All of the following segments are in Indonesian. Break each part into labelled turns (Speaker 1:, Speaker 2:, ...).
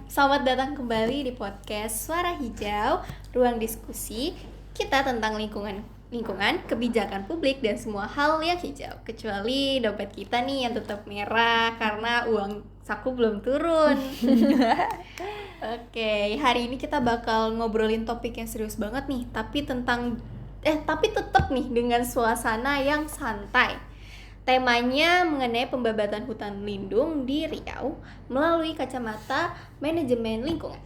Speaker 1: Selamat datang kembali di podcast Suara Hijau, ruang diskusi kita tentang lingkungan, kebijakan publik dan semua hal yang hijau. Kecuali dompet kita nih yang tetap merah karena uang saku belum turun. Oke, hari ini kita bakal ngobrolin topik yang serius banget nih, tapi tetap nih dengan suasana yang santai. Temanya mengenai pembabatan hutan lindung di Riau melalui kacamata manajemen lingkungan.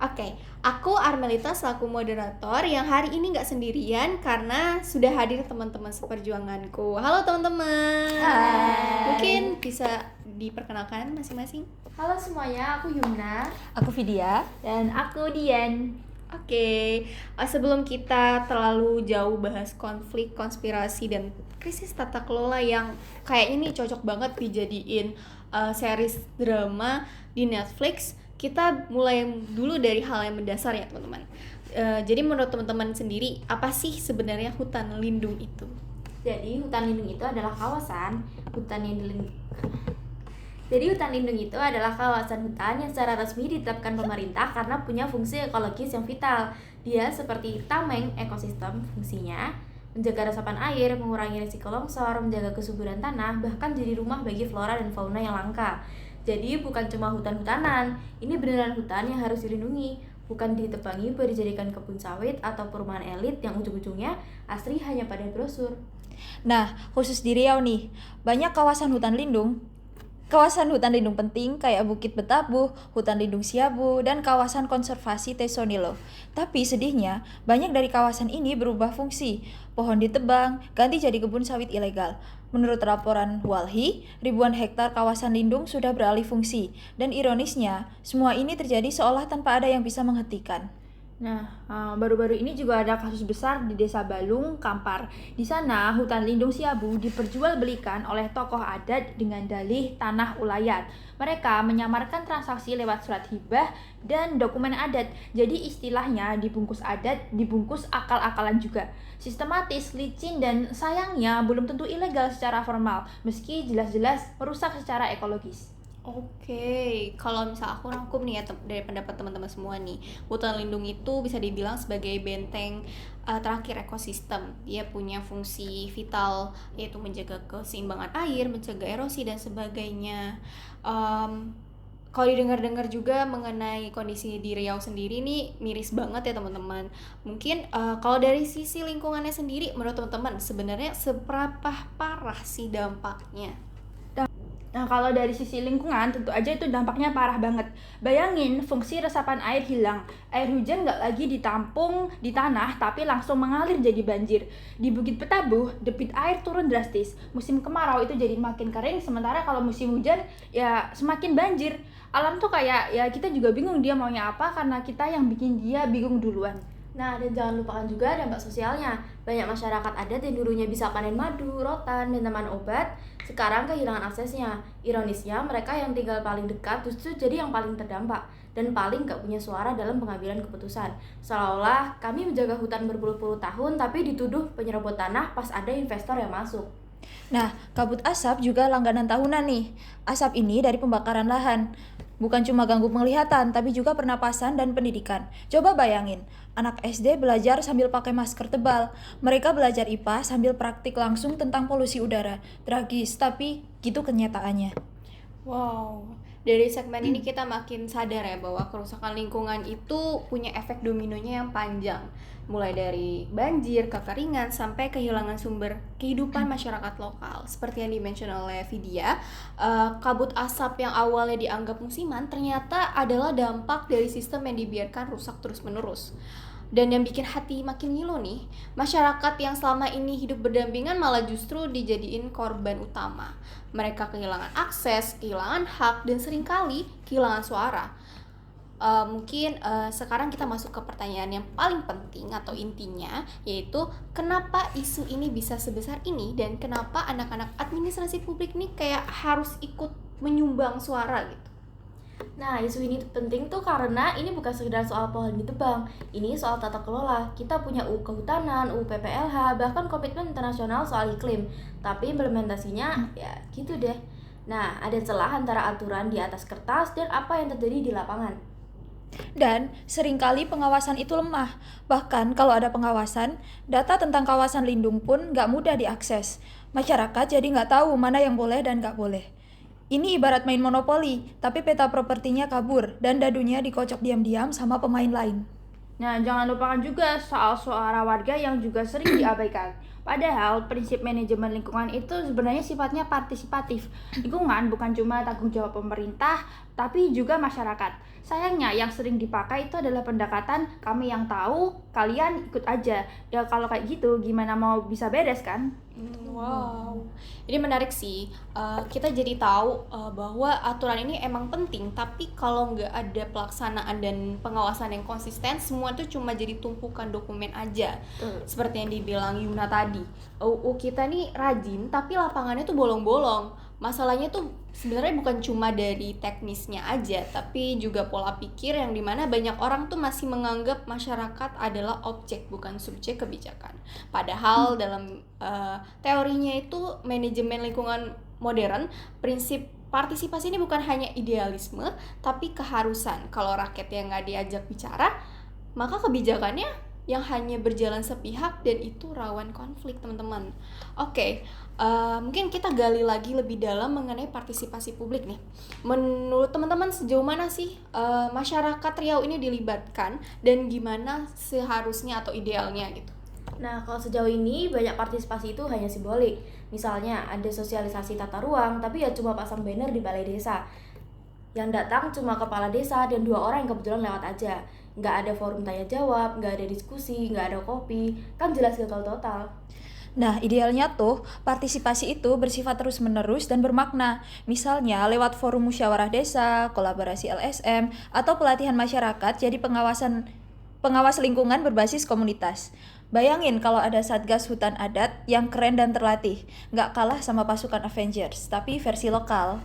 Speaker 1: Oke, aku Armelita selaku moderator yang hari ini nggak sendirian karena sudah hadir teman-teman seperjuanganku. Halo teman-teman.
Speaker 2: Hai.
Speaker 1: Mungkin bisa diperkenalkan masing-masing.
Speaker 2: Halo semuanya, aku Yumna.
Speaker 3: Aku Vidya.
Speaker 2: Dan aku Dian.
Speaker 1: Oke, sebelum kita terlalu jauh bahas konflik, konspirasi, dan krisis tata kelola yang kayak ini cocok banget dijadiin series drama di Netflix, kita mulai dulu dari hal yang mendasar ya teman-teman. Jadi menurut teman-teman sendiri, apa sih sebenarnya hutan lindung itu?
Speaker 2: Jadi hutan lindung itu adalah kawasan hutan yang Jadi hutan lindung itu adalah kawasan hutan yang secara resmi ditetapkan pemerintah karena punya fungsi ekologis yang vital. Dia seperti tameng ekosistem, fungsinya menjaga resapan air, mengurangi risiko longsor, menjaga kesuburan tanah, bahkan jadi rumah bagi flora dan fauna yang langka. Jadi bukan cuma hutan-hutanan, ini beneran hutan yang harus dilindungi, bukan ditebangi buat dijadikan kebun sawit atau perumahan elit yang ujung-ujungnya asri hanya pada brosur.
Speaker 3: Nah, khusus di Riau nih, banyak kawasan hutan lindung penting kayak Bukit Betabuh, Hutan Lindung Siabu, dan kawasan konservasi Tesonilo. Tapi sedihnya, banyak dari kawasan ini berubah fungsi. Pohon ditebang, ganti jadi kebun sawit ilegal. Menurut laporan Walhi, ribuan hektar kawasan lindung sudah beralih fungsi. Dan ironisnya, semua ini terjadi seolah tanpa ada yang bisa menghentikan.
Speaker 2: Nah, baru-baru ini juga ada kasus besar di Desa Balung, Kampar. Di sana, hutan lindung Siabu diperjualbelikan oleh tokoh adat dengan dalih tanah ulayat. Mereka menyamarkan transaksi lewat surat hibah dan dokumen adat. Jadi istilahnya dibungkus adat, dibungkus akal-akalan juga. Sistematis, licin, dan sayangnya belum tentu ilegal secara formal, meski jelas-jelas merusak secara ekologis.
Speaker 1: Oke, kalau misal aku rangkum nih ya dari pendapat teman-teman semua nih, hutan lindung itu bisa dibilang sebagai benteng terakhir ekosistem. Dia punya fungsi vital yaitu menjaga keseimbangan air, mencegah erosi dan sebagainya. Kalau didengar-dengar juga mengenai kondisi di Riau sendiri nih miris banget ya teman-teman. Mungkin kalau dari sisi lingkungannya sendiri, menurut teman-teman sebenarnya seberapa parah sih dampaknya?
Speaker 2: Nah, kalau dari sisi lingkungan, tentu aja itu dampaknya parah banget. Bayangin, fungsi resapan air hilang. Air hujan nggak lagi ditampung di tanah, tapi langsung mengalir jadi banjir. Di Bukit Betabuh, debit air turun drastis. Musim kemarau itu jadi makin kering, sementara kalau musim hujan, ya semakin banjir. Alam tuh kayak, ya kita juga bingung dia maunya apa, karena kita yang bikin dia bingung duluan. Nah, dan jangan lupakan juga dampak sosialnya. Banyak masyarakat adat yang dulunya bisa panen madu, rotan, dan tanaman obat, sekarang kehilangan aksesnya. Ironisnya, mereka yang tinggal paling dekat justru jadi yang paling terdampak dan paling gak punya suara dalam pengambilan keputusan. Seolah-olah kami menjaga hutan berpuluh-puluh tahun tapi dituduh penyerobot tanah pas ada investor yang masuk.
Speaker 3: Nah, kabut asap juga langganan tahunan nih. Asap ini dari pembakaran lahan. Bukan cuma ganggu penglihatan, tapi juga pernapasan dan pendidikan. Coba bayangin, anak SD belajar sambil pakai masker tebal. Mereka belajar IPA sambil praktik langsung tentang polusi udara. Tragis, tapi gitu kenyataannya.
Speaker 1: Wow, dari segmen ini kita makin sadar ya bahwa kerusakan lingkungan itu punya efek dominonya yang panjang. Mulai dari banjir, kekeringan, sampai kehilangan sumber kehidupan masyarakat lokal. Seperti yang dimention oleh Vidya, kabut asap yang awalnya dianggap musiman ternyata adalah dampak dari sistem yang dibiarkan rusak terus-menerus. Dan yang bikin hati makin ngilu nih, masyarakat yang selama ini hidup berdampingan malah justru dijadiin korban utama. Mereka kehilangan akses, kehilangan hak, dan seringkali kehilangan suara. Mungkin sekarang kita masuk ke pertanyaan yang paling penting atau intinya, yaitu kenapa isu ini bisa sebesar ini dan kenapa anak-anak administrasi publik nih kayak harus ikut menyumbang suara gitu.
Speaker 2: Nah, isu ini penting tuh karena ini bukan sekedar soal pohon ditebang, ini soal tata kelola. Kita punya UU Kehutanan, UU PPLH, bahkan komitmen internasional soal iklim. Tapi implementasinya ya gitu deh.
Speaker 4: Nah, ada celah antara aturan di atas kertas dan apa yang terjadi di lapangan.
Speaker 3: Dan seringkali pengawasan itu lemah. Bahkan kalau ada pengawasan, data tentang kawasan lindung pun nggak mudah diakses. Masyarakat jadi nggak tahu mana yang boleh dan nggak boleh. Ini ibarat main monopoli, tapi peta propertinya kabur dan dadunya dikocok diam-diam sama pemain lain.
Speaker 2: Nah, jangan lupakan juga soal suara warga yang juga sering diabaikan. Padahal prinsip manajemen lingkungan itu sebenarnya sifatnya partisipatif. Lingkungan bukan cuma tanggung jawab pemerintah, tapi juga masyarakat. Sayangnya yang sering dipakai itu adalah pendekatan kami yang tahu, kalian ikut aja. Ya kalau kayak gitu gimana mau bisa beres kan?
Speaker 1: Wow, ini menarik sih. Kita jadi tahu bahwa aturan ini emang penting, tapi kalau nggak ada pelaksanaan dan pengawasan yang konsisten, semua tuh cuma jadi tumpukan dokumen aja. Seperti yang dibilang Yuna tadi, UU kita nih rajin, tapi lapangannya tuh bolong-bolong. Masalahnya tuh sebenarnya bukan cuma dari teknisnya aja, tapi juga pola pikir yang dimana banyak orang tuh masih menganggap masyarakat adalah objek bukan subjek kebijakan. Padahal dalam teorinya itu manajemen lingkungan modern, prinsip partisipasi ini bukan hanya idealisme, tapi keharusan. Kalau rakyatnya nggak diajak bicara, maka kebijakannya yang hanya berjalan sepihak dan itu rawan konflik, teman-teman. Oke, mungkin kita gali lagi lebih dalam mengenai partisipasi publik nih. Menurut teman-teman sejauh mana sih masyarakat Riau ini dilibatkan dan gimana seharusnya atau idealnya gitu?
Speaker 4: Nah, kalau sejauh ini banyak partisipasi itu hanya simbolik. Misalnya ada sosialisasi tata ruang, tapi ya cuma pasang banner di balai desa. Yang datang cuma kepala desa dan 2 orang yang kebetulan lewat aja. Nggak ada forum tanya jawab, nggak ada diskusi, nggak ada kopi. Kan jelas gagal total.
Speaker 3: Nah, idealnya tuh partisipasi itu bersifat terus-menerus dan bermakna. Misalnya lewat forum musyawarah desa, kolaborasi LSM, atau pelatihan masyarakat jadi pengawas lingkungan berbasis komunitas. Bayangin kalau ada Satgas Hutan Adat yang keren dan terlatih, nggak kalah sama pasukan Avengers, tapi versi lokal.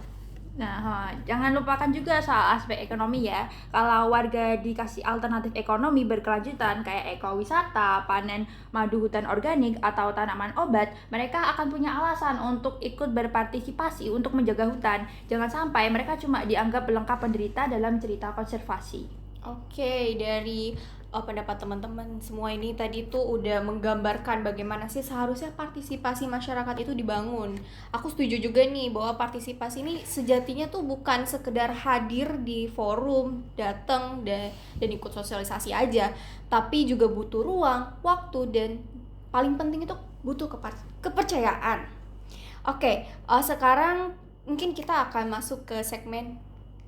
Speaker 2: Nah, jangan lupakan juga soal aspek ekonomi ya. Kalau warga dikasih alternatif ekonomi berkelanjutan kayak ekowisata, panen madu hutan organik, atau tanaman obat, mereka akan punya alasan untuk ikut berpartisipasi untuk menjaga hutan. Jangan sampai mereka cuma dianggap pelengkap penderita dalam cerita konservasi.
Speaker 1: Oke, dari pendapat teman-teman semua ini tadi tuh udah menggambarkan bagaimana sih seharusnya partisipasi masyarakat itu dibangun. Aku setuju juga nih bahwa partisipasi ini sejatinya tuh bukan sekedar hadir di forum, datang dan ikut sosialisasi aja, tapi juga butuh ruang, waktu, dan paling penting itu butuh kepercayaan. Oke, sekarang mungkin kita akan masuk ke segmen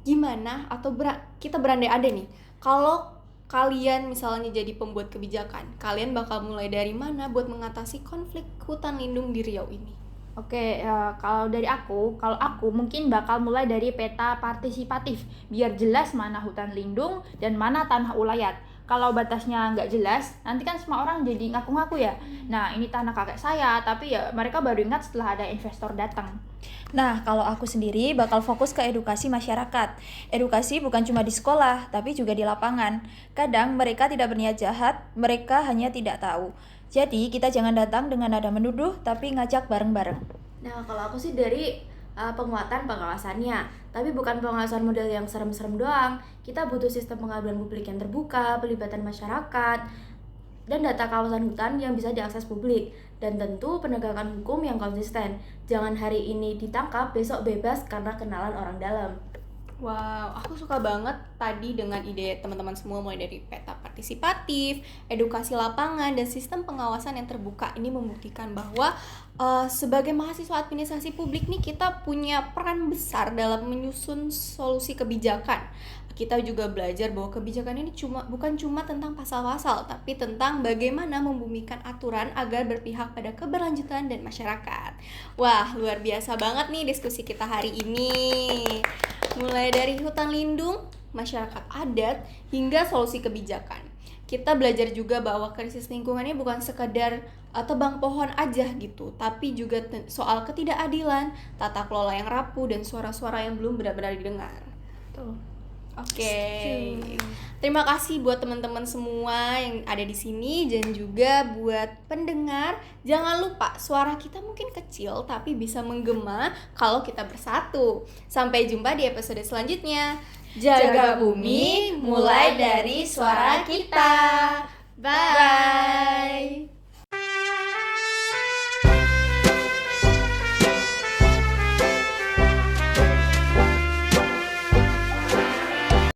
Speaker 1: gimana atau kita berandai-andai nih. Kalau kalian misalnya jadi pembuat kebijakan, kalian bakal mulai dari mana buat mengatasi konflik hutan lindung di Riau ini?
Speaker 2: Oke, kalau aku mungkin bakal mulai dari peta partisipatif, biar jelas mana hutan lindung dan mana tanah ulayat. Kalau batasnya nggak jelas, nanti kan semua orang jadi ngaku-ngaku ya. Nah, ini tanah kakek saya, tapi ya mereka baru ingat setelah ada investor datang.
Speaker 3: Nah, kalau aku sendiri bakal fokus ke edukasi masyarakat. Edukasi bukan cuma di sekolah, tapi juga di lapangan. Kadang mereka tidak berniat jahat, mereka hanya tidak tahu. Jadi, kita jangan datang dengan nada menuduh, tapi ngajak bareng-bareng.
Speaker 4: Nah, kalau aku sih dari penguatan pengawasannya, tapi bukan pengawasan model yang serem-serem doang. Kita butuh sistem pengaduan publik yang terbuka, pelibatan masyarakat, dan data kawasan hutan yang bisa diakses publik. Dan tentu penegakan hukum yang konsisten. Jangan hari ini ditangkap, besok bebas karena kenalan orang dalam.
Speaker 1: Wow, aku suka banget tadi dengan ide teman-teman semua, mulai dari peta partisipatif, edukasi lapangan, dan sistem pengawasan yang terbuka. Ini membuktikan bahwa sebagai mahasiswa administrasi publik nih, kita punya peran besar dalam menyusun solusi kebijakan. Kita juga belajar bahwa kebijakan ini bukan cuma tentang pasal-pasal, tapi tentang bagaimana membumikan aturan agar berpihak pada keberlanjutan dan masyarakat. Wah, luar biasa banget nih diskusi kita hari ini. Mulai dari hutan lindung, masyarakat adat, hingga solusi kebijakan. Kita belajar juga bahwa krisis lingkungannya bukan sekedar tebang pohon aja gitu, tapi juga soal ketidakadilan, tata kelola yang rapuh, dan suara-suara yang belum benar-benar didengar.
Speaker 2: Tuh.
Speaker 1: Oke. Terima kasih buat teman-teman semua yang ada di sini dan juga buat pendengar. Jangan lupa suara kita mungkin kecil tapi bisa menggema kalau kita bersatu. Sampai jumpa di episode selanjutnya. Jaga bumi mulai dari suara kita. Bye.